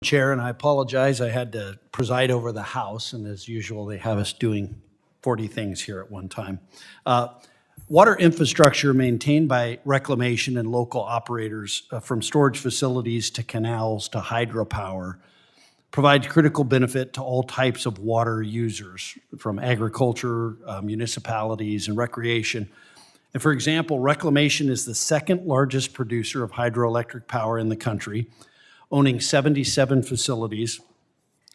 Chair, and I apologize. I had to preside over the House, and as usual, they have us doing 40 things here at one time. Water infrastructure maintained by reclamation and local operators, from storage facilities to canals to hydropower, provides critical benefit to all types of water users, from agriculture, municipalities, and recreation. And for example, reclamation is the second largest producer of hydroelectric power in the country, owning 77 facilities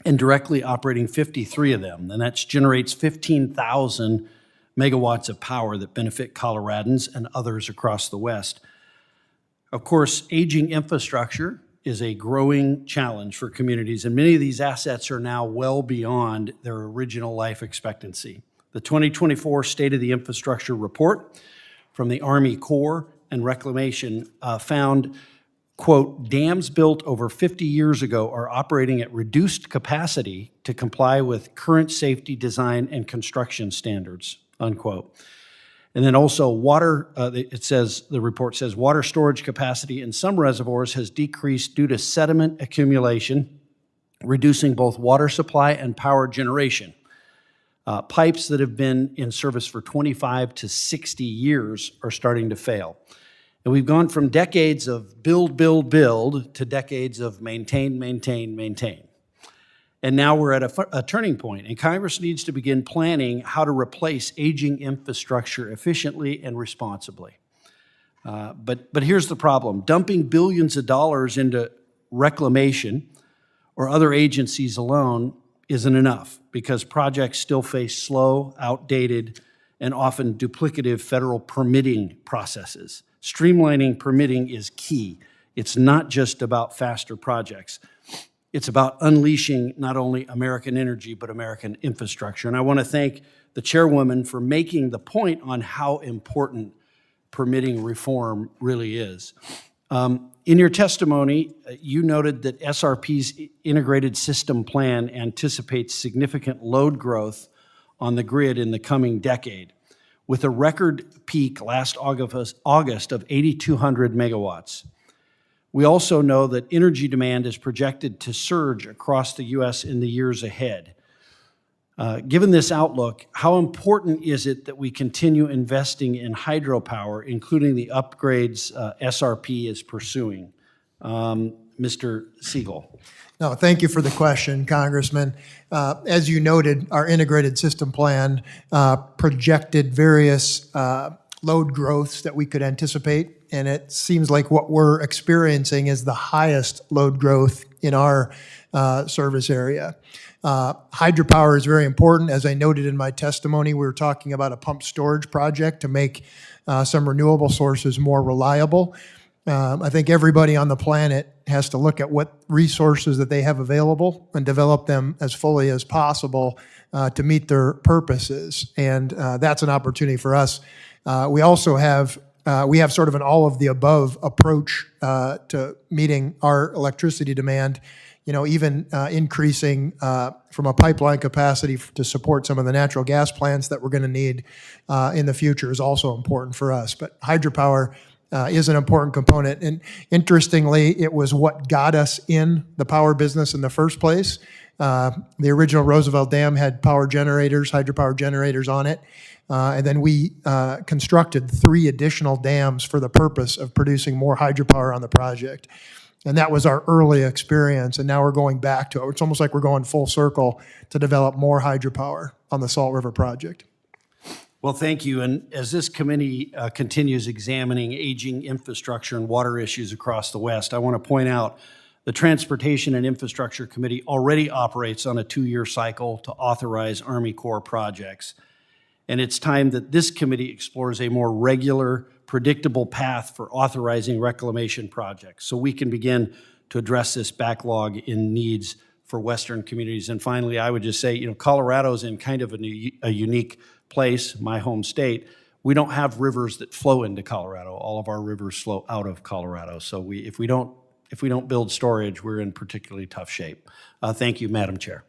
and directly operating 53 of them. And that generates 15,000 megawatts of power that benefit Coloradans and others across the West. Of course, aging infrastructure is a growing challenge for communities, and many of these assets are now well beyond their original life expectancy. The 2024 State of the Infrastructure report from the Army Corps and Reclamation found, quote, dams built over 50 years ago are operating at reduced capacity to comply with current safety design and construction standards, unquote. And then also water, the report says water storage capacity in some reservoirs has decreased due to sediment accumulation, reducing both water supply and power generation. Pipes that have been in service for 25 to 60 years are starting to fail. And we've gone from decades of build, build, build to decades of maintain, maintain, maintain. And now we're at a turning point, and Congress needs to begin planning how to replace aging infrastructure efficiently and responsibly. But here's the problem. Dumping billions of dollars into reclamation or other agencies alone isn't enough, because projects still face slow, outdated, and often duplicative federal permitting processes. Streamlining permitting is key. It's not just about faster projects. It's about unleashing not only American energy, but American infrastructure. And I want to thank the chairwoman for making the point on how important permitting reform really is. In your testimony, you noted that SRP's integrated system plan anticipates significant load growth on the grid in the coming decade, with a record peak last August of 8,200 megawatts. We also know that energy demand is projected to surge across the U.S. in the years ahead. Given this outlook, how important is it that we continue investing in hydropower, including the upgrades SRP is pursuing? Mr. Siegel. No, thank you for the question, Congressman. As you noted, our integrated system plan projected various load growths that we could anticipate, and it seems like what we're experiencing is the highest load growth in our service area. Hydropower is very important. As I noted in my testimony, we were talking about a pump storage project to make some renewable sources more reliable. I think everybody on the planet has to look at what resources that they have available and develop them as fully as possible to meet their purposes. And that's an opportunity for us. We also have sort of an all-of-the-above approach to meeting our electricity demand. You know, even increasing from a pipeline capacity to support some of the natural gas plants that we're going to need in the future is also important for us. But hydropower is an important component. And interestingly, it was what got us in the power business in the first place. The original Roosevelt Dam had power generators, hydropower generators on it. And then we constructed 3 additional dams for the purpose of producing more hydropower on the project. And that was our early experience, and now we're going back to it. It's almost like we're going full circle to develop more hydropower on the Salt River project. Well, thank you. And as this committee continues examining aging infrastructure and water issues across the West, I want to point out the Transportation and Infrastructure Committee already operates on a 2-year cycle to authorize Army Corps projects. And it's time that this committee explores a more regular, predictable path for authorizing reclamation projects so we can begin to address this backlog in needs for Western communities. And finally, I would just say, you know, Colorado's in kind of a unique place, my home state. We don't have rivers that flow into Colorado. All of our rivers flow out of Colorado. So if we don't build storage, we're in particularly tough shape. Thank you, Madam Chair.